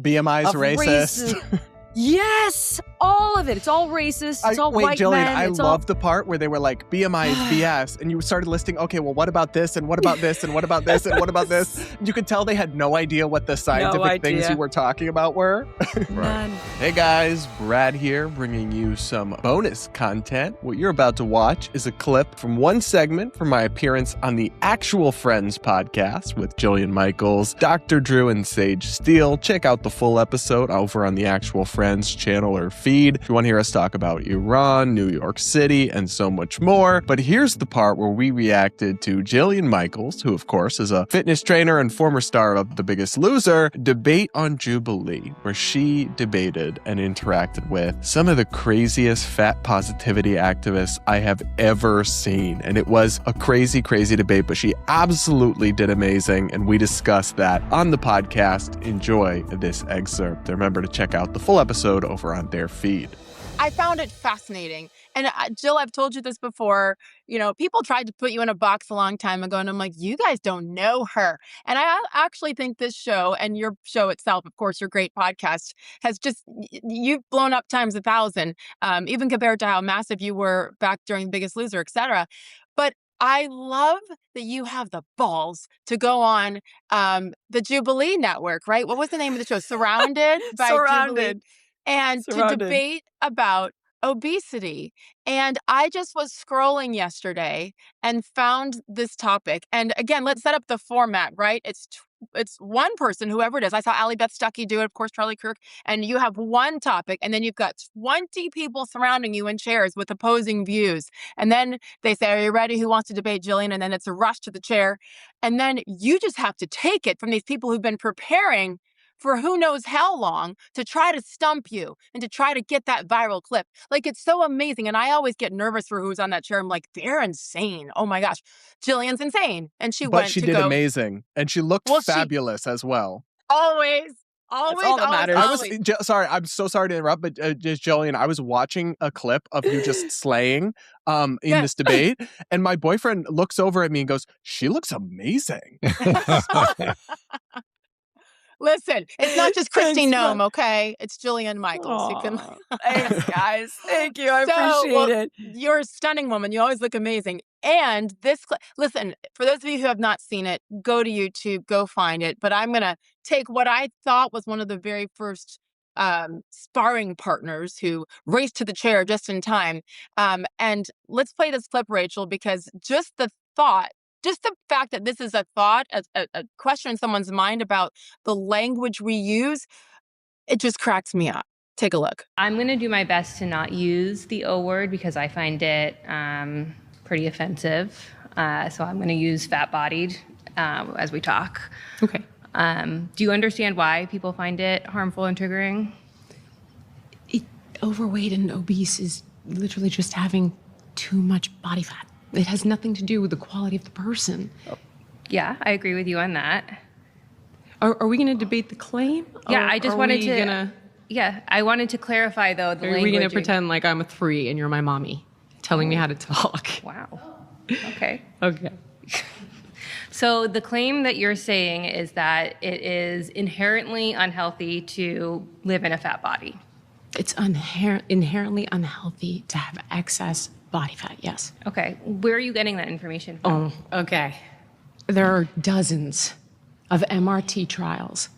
BMI's racist. Yes, all of it. It's all racist. It's all white Jillian, men. I love the part where they were like, BMI is BS. And you started listing, okay, well, what about this? And what about this? And what about this? And what about this? You could tell they had no idea what the scientific things you were talking about were. None. Hey guys, Brad here, bringing you some bonus content. What you're about to watch is a clip from one segment from my appearance on the Actual Friends podcast with Jillian Michaels, Dr. Drew, and Sage Steele. Check out the full episode over on the Actual Friends channel or feed. If you want to hear us talk about Iran, New York City, and so much more. But here's the part where we reacted to Jillian Michaels, who of course is a fitness trainer and former star of The Biggest Loser, debate on Jubilee, where she debated and interacted with some of the craziest fat positivity activists I have ever seen. And it was a crazy, crazy debate, but she absolutely did amazing. And we discussed that on the podcast. Enjoy this excerpt. Remember to check out the full episode over on their feed. I found it fascinating. And Jill, I've told you this before, people tried to put you in a box a long time ago, and I'm like, you guys don't know her. And I actually think this show and your show itself, of course, your great podcast, has just, you've blown up times 1,000, even compared to how massive you were back during The Biggest Loser, et cetera. But I love that you have the balls to go on the Jubilee network, right? What was the name of the show? Surrounded by Jubilee. And to debate about obesity. And I just was scrolling yesterday and found this topic. And again, let's set up the format, right? It's one person, whoever it is. I saw Allie Beth Stuckey do it, of course, Charlie Kirk. And you have one topic, and then you've got 20 people surrounding you in chairs with opposing views. And then they say, are you ready? Who wants to debate Jillian? And then it's a rush to the chair. And then you just have to take it from these people who've been preparing for who knows how long to try to stump you and to try to get that viral clip. Like, it's so amazing. And I always get nervous for who's on that chair. I'm like, they're insane. Oh my gosh. Jillian's insane. And she did amazing. And she looked fabulous as well. Always. That's all that matters. Sorry, I'm so sorry to interrupt, but just Jillian, I was watching a clip of you just slaying in this debate, and my boyfriend looks over at me and goes, she looks amazing. Listen, it's not just Christine Nome, okay? It's Jillian Michaels. Thanks, guys. Thank you. I appreciate it. You're a stunning woman. You always look amazing. And listen, for those of you who have not seen it, go to YouTube, go find it. But I'm going to take what I thought was one of the very first sparring partners who raced to the chair just in time. And let's play this clip, Rachel, because just the fact that this is a thought, a question in someone's mind about the language we use, it just cracks me up. Take a look. I'm going to do my best to not use the O word because I find it pretty offensive. So I'm going to use fat-bodied as we talk. Okay. Do you understand why people find it harmful and triggering? Overweight and obese is literally just having too much body fat. It has nothing to do with the quality of the person. Yeah, I agree with you on that. Are we going to debate the claim? Yeah, I just wanted to... Yeah, I wanted to clarify, though, the language. Are we going to pretend like I'm a 3 and you're my mommy, telling me how to talk? Wow. Okay. Okay. So the claim that you're saying is that it is inherently unhealthy to live in a fat body. It's inherently unhealthy to have excess body fat, yes. Okay. Where are you getting that information from? Oh, okay. There are dozens of MRT trials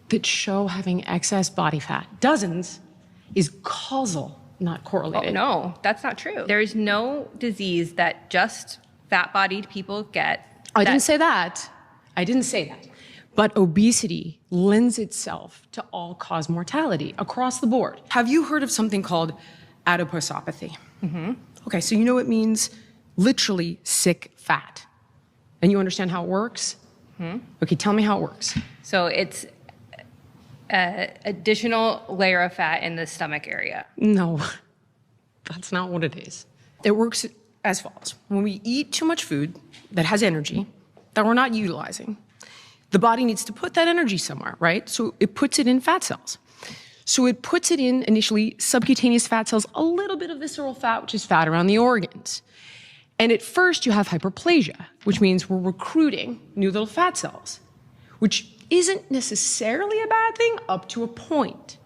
that show having excess body fat. Dozens is causal, not correlated. Oh, no, that's not true. There's no disease that just fat-bodied people get. I didn't say that. But obesity lends itself to all-cause mortality across the board. Have you heard of something called adiposopathy? Mm-hmm. Okay, so you know it means literally sick fat. And you understand how it works? Mm-hmm. Okay, tell me how it works. So it's an additional layer of fat in the stomach area. No, that's not what it is. It works as follows. When we eat too much food that has energy that we're not utilizing, the body needs to put that energy somewhere, right? So it puts it in fat cells. So it puts it in initially subcutaneous fat cells, a little bit of visceral fat, which is fat around the organs. And at first you have hyperplasia, which means we're recruiting new little fat cells, which isn't necessarily a bad thing up to a point.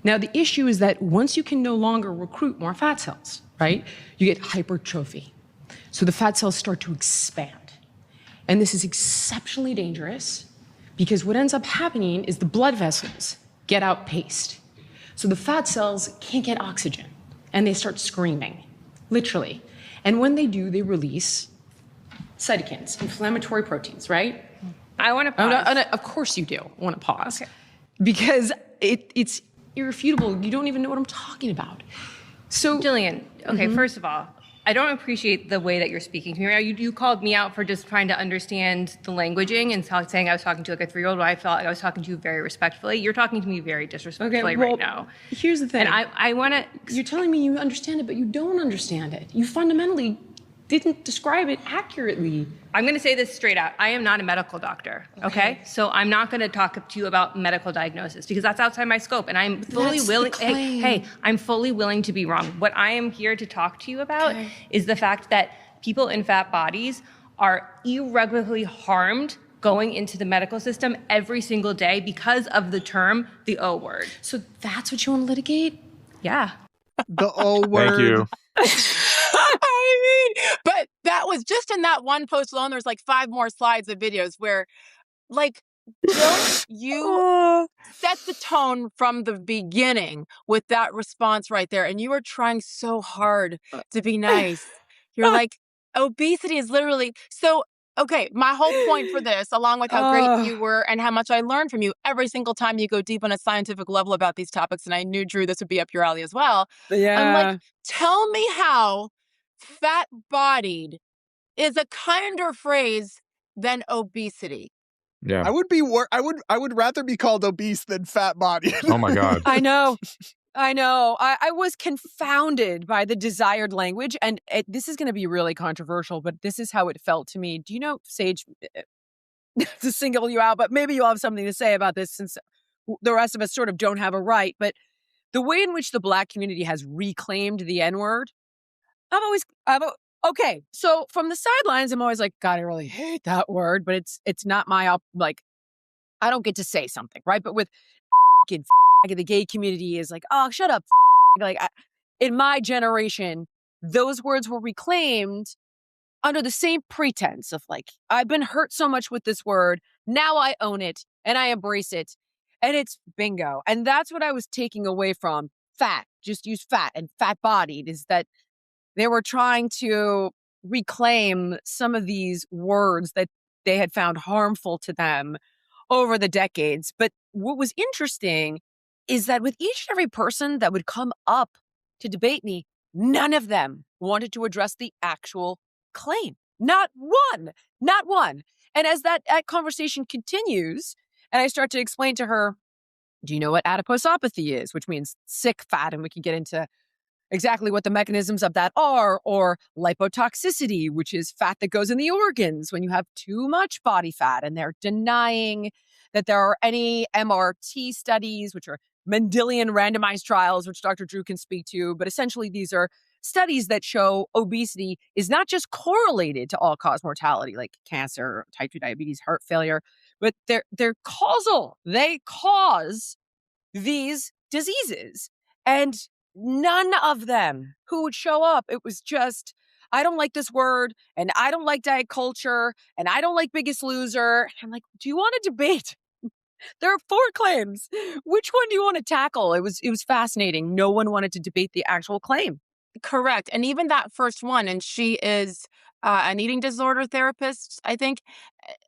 Now, the issue is that once you can no longer recruit more fat cells, right, you get hypertrophy. So the fat cells start to expand. And this is exceptionally dangerous because what ends up happening is the blood vessels get outpaced. So the fat cells can't get oxygen and they start screaming, literally. And when they do, they release cytokines, inflammatory proteins, right? I want to pause. Of course you do want to pause. Okay. Because it's irrefutable. You don't even know what I'm talking about. So, Jillian, okay, first of all, I don't appreciate the way that you're speaking to me right now. You called me out for just trying to understand the languaging and saying I was talking to like a 3-year-old when I felt like I was talking to you very respectfully. You're talking to me very disrespectfully right now. Here's the thing. And I want to... You're telling me you understand it, but you don't understand it. You fundamentally didn't describe it accurately. I'm going to say this straight out. I am not a medical doctor, okay? So I'm not going to talk to you about medical diagnosis because that's outside my scope, and I'm fully willing. Hey, I'm fully willing to be wrong. What I am here to talk to you about is the fact that people in fat bodies are irreparably harmed going into the medical system every single day because of the term, the O word. So that's what you want to litigate? Yeah. The O word. Thank you. I mean, but that was just in that one post alone. There's like 5 more slides of videos where, like, don't you set the tone from the beginning with that response right there. And you were trying so hard to be nice. You're like, obesity is literally so. Okay, my whole point for this, along with how great you were and how much I learned from you every single time you go deep on a scientific level about these topics, and I knew, Drew, this would be up your alley as well. Yeah. I'm like, tell me how fat-bodied is a kinder phrase than obesity. Yeah. I would rather be called obese than fat bodied. Oh my God. I know. I was confounded by the desired language, and this is going to be really controversial, but this is how it felt to me. Do you know, Sage, to single you out, but maybe you'll have something to say about this since the rest of us sort of don't have a right, but the way in which the Black community has reclaimed the N-word, okay, so from the sidelines, I'm always like, God, I really hate that word, but it's not my, like, I don't get to say something, right? But with and the gay community is like, oh, shut up. Like, in my generation, those words were reclaimed under the same pretense of like, I've been hurt so much with this word. Now I own it and I embrace it. And it's bingo. And that's what I was taking away from fat. Just use fat and fat bodied is that they were trying to reclaim some of these words that they had found harmful to them over the decades. But what was interesting is that with each and every person that would come up to debate me, none of them wanted to address the actual claim. Not one. And as that conversation continues, and I start to explain to her, do you know what adiposopathy is? Which means sick fat. And we can get into exactly what the mechanisms of that are, or lipotoxicity, which is fat that goes in the organs when you have too much body fat. And they're denying that there are any MRT studies, which are Mendelian randomized trials, which Dr. Drew can speak to. But essentially, these are studies that show obesity is not just correlated to all-cause mortality, like cancer, type 2 diabetes, heart failure, but they're causal. They cause these diseases. And none of them who would show up, it was just, I don't like this word, and I don't like diet culture, and I don't like Biggest Loser. And I'm like, do you want to debate? There are 4 claims. Which one do you want to tackle? It was fascinating. No one wanted to debate the actual claim. Correct. And even that first one, and she is an eating disorder therapist, I think.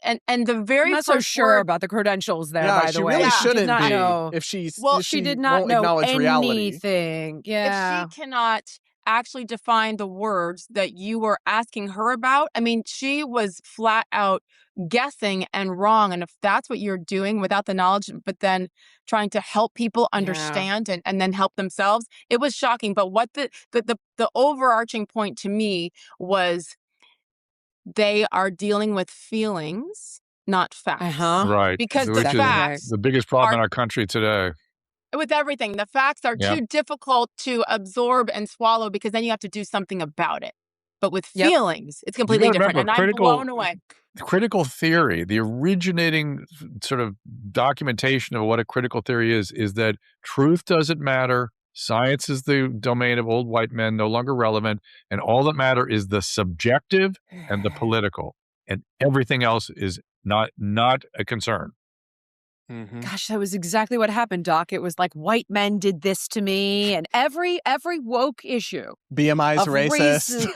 And the very I'm not first so sure word, about the credentials there, Yeah, by she the way. really Yeah. shouldn't Did not be know. if she's Well, if She did not won't know acknowledge reality. anything. Yeah. if she cannot actually define the words that you were asking her about, I mean, she was flat out guessing and wrong. And if that's what you're doing without the knowledge, but then trying to help people understand and then help themselves, it was shocking. But what the overarching point to me was they are dealing with feelings, not facts. Uh-huh. Right. Because the Which is facts the biggest problem in are our country today. with everything. The facts are Yeah. too difficult to absorb and swallow because then you have to do something about it. but with Yep. feelings, it's You completely gotta different. remember, And I'm blown away. critical theory, the originating sort of documentation of what a critical theory is that truth doesn't matter. Science is the domain of old white men, no longer relevant. And all that matter is the subjective and the political. And everything else is not a concern. Mm-hmm. Gosh, that was exactly what happened, Doc. It was like white men did this to me, and every woke issue. BMI's of racist.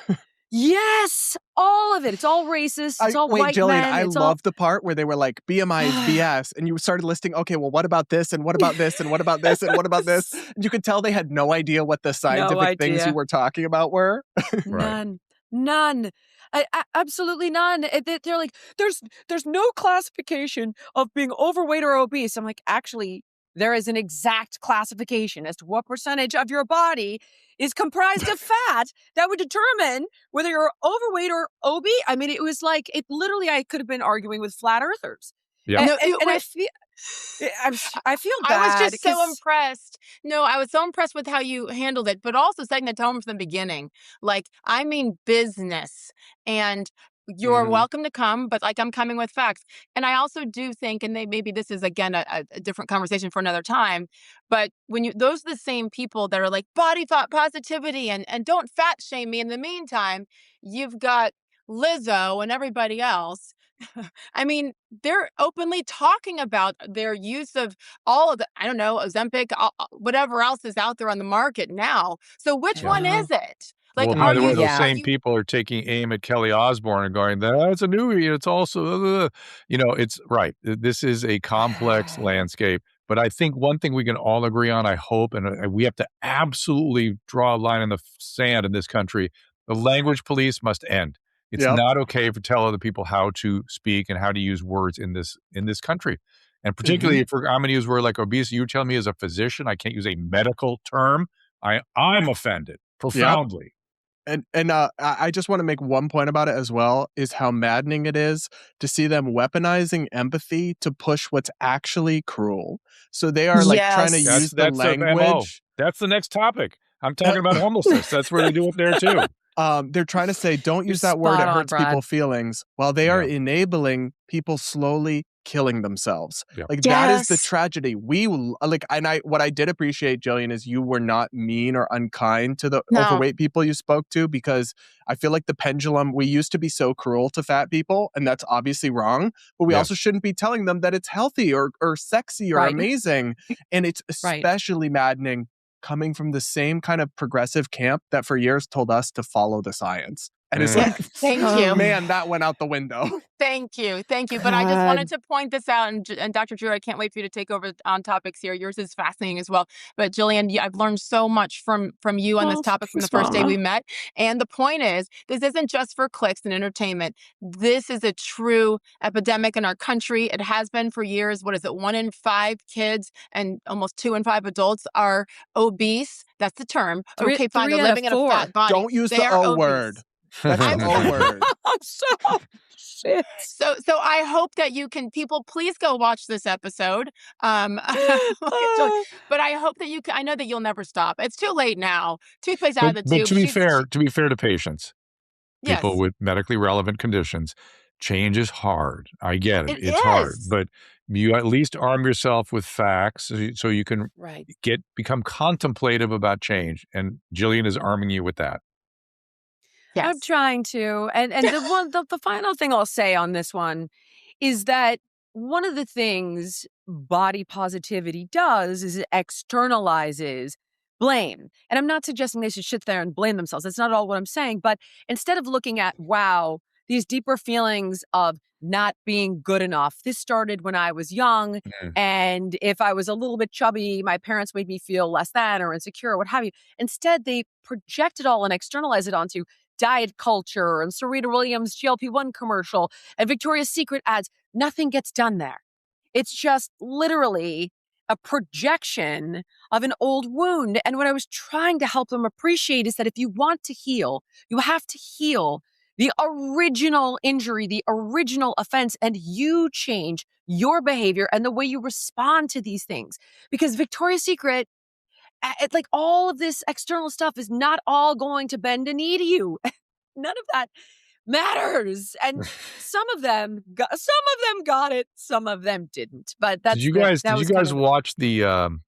Yes, all of it. It's all racist. It's all Wait, white Jillian, men. I It's love the part where they were like, BMI is BS. And you started listing, okay, well, what about this? And what about this? And what about this? And what about this? And you could tell they had no idea what the scientific things idea. you were talking about were. None. Absolutely none. They're like, there's no classification of being overweight or obese. I'm like, actually, there is an exact classification as to what percentage of your body is comprised of fat that would determine whether you're overweight or obese. I mean, it was like, it literally, I could have been arguing with flat earthers. Yeah. And I feel, I feel bad. I was just so 'cause- impressed. No, I was so impressed with how you handled it, but also setting the tone from the beginning. Like, I mean business. And you're Mhm. welcome to come, but like I'm coming with facts. And I also do think, and maybe this is again a different conversation for another time, but when those are the same people that are like body fat positivity and don't fat shame me. In the meantime, you've got Lizzo and everybody else. I mean, they're openly talking about their use of all of the, I don't know, Ozempic, whatever else is out there on the market now. So which Yeah. one is it? Like, Well, are by the way, you? those Yeah. same people are taking aim at Kelly Osbourne and going, "That's a newie. It's also," it's right. This is a complex landscape. But I think one thing we can all agree on, I hope, and we have to absolutely draw a line in the sand in this country: the language police must end. It's Yep. not okay to tell other people how to speak and how to use words in this country. And particularly if I'm going to use a word like obesity, you tell me as a physician I can't use a medical term. I'm offended profoundly. And I just want to make one point about it as well, is how maddening it is to see them weaponizing empathy to push what's actually cruel. So they are like trying to use the That's their MO. language. That's the next topic. I'm talking about homelessness. That's where they do it there too. They're trying to say, don't use You're that word. It spot on, hurts Brad. people's feelings, while they are Yeah. enabling people slowly killing themselves. Yeah. Like that is the Yes. tragedy. What I did appreciate, Jillian, is you were not mean or unkind to the No. overweight people you spoke to, because I feel like the pendulum, we used to be so cruel to fat people, and that's obviously wrong, but we Yeah. also shouldn't be telling them that it's healthy or sexy or Right. amazing. And it's Right. especially maddening coming from the same kind of progressive camp that for years told us to follow the science. And it's Yeah. like, Thank you. man, that went out the window. Thank you. But I just wanted to point this out. And Dr. Drew, I can't wait for you to take over on topics here. Yours is fascinating as well. But Jillian, I've learned so much from you on this topic from the first day we met. And the point is, this isn't just for clicks and entertainment. This is a true epidemic in our country. It has been for years. What is it? 1 in 5 kids and almost 2 in 5 adults are obese. That's the term. Okay, fine. They're three out of living in a 4. fat body. Don't use They the are O obese. word. That's the O word. Shit. So I hope that people please go watch this episode. But I hope that I know that you'll never stop. It's too late now. Toothpaste out of the But tube. to be fair to patients, Yes. people with medically relevant conditions, change is hard. I get it. It It's hard, is. but you at least arm yourself with facts so you can Right. become contemplative about change. And Jillian is arming you with that. Yes. I'm trying to. And the final thing I'll say on this one is that one of the things body positivity does is it externalizes blame. And I'm not suggesting they should sit there and blame themselves. That's not at all what I'm saying. But instead of looking at, wow, these deeper feelings of not being good enough. This started when I was young. And if I was a little bit chubby, my parents made me feel less than or insecure or what have you. Instead, they project it all and externalize it onto diet culture and Serena Williams' GLP-1 commercial and Victoria's Secret ads. Nothing gets done there. It's just literally a projection of an old wound. And what I was trying to help them appreciate is that if you want to heal, you have to heal the original injury, the original offense, and you change your behavior and the way you respond to these things. Because Victoria's Secret, like all of this external stuff is not all going to bend a knee to you. none of that matters. And some of them got it, some of them didn't. But Did you guys watch the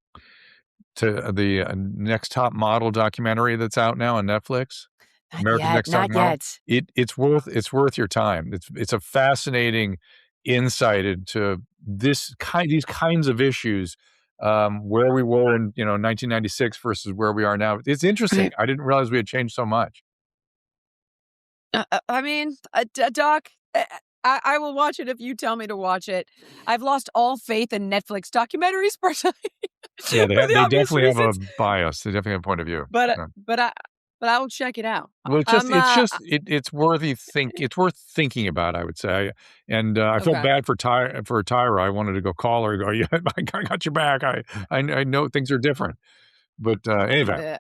Next Top Model documentary that's out now on Netflix? American Next Top Model. It's worth your time. It's a fascinating insight into these kinds of issues, where we were in 1996 versus where we are now. It's interesting. I didn't realize we had changed so much. I mean, Doc, I will watch it if you tell me to watch it. I've lost all faith in Netflix documentaries personally. Yeah, they definitely have a bias. They definitely have a point of view. But I will check it out. Well, it's worth thinking about, I would say. And I felt bad for Tyra. I wanted to go call her and go, yeah, I got your back. I know things are different. But anyway,